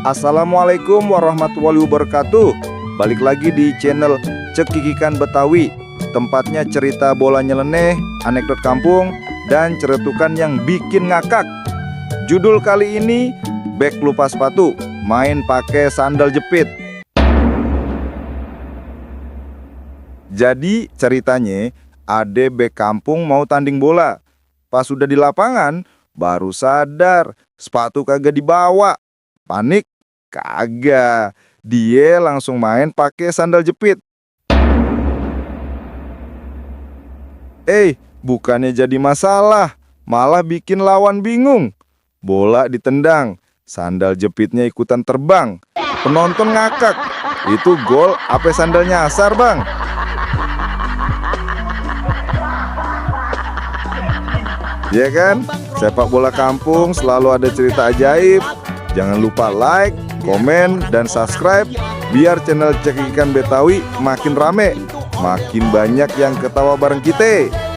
Assalamualaikum warahmatullahi wabarakatuh. Balik lagi di channel Cekikikan Betawi. Tempatnya cerita bola nyeleneh, anekdot kampung, dan ceretukan yang bikin ngakak. Judul kali ini, bek lupa sepatu, main pakai sandal jepit. Jadi ceritanya, ade bek kampung mau tanding bola. Pas sudah di lapangan, baru sadar sepatu kagak dibawa. Panik? Kagak. Dia langsung main pakai sandal jepit. Bukannya jadi masalah, malah bikin lawan bingung. Bola ditendang, sandal jepitnya ikutan terbang. Penonton ngakak. Itu gol apa sandal nyasar, Bang? Ya kan? Sepak bola kampung selalu ada cerita ajaib. Jangan lupa like, komen, dan subscribe biar channel Cekikikan Betawi makin rame, makin banyak yang ketawa bareng kita.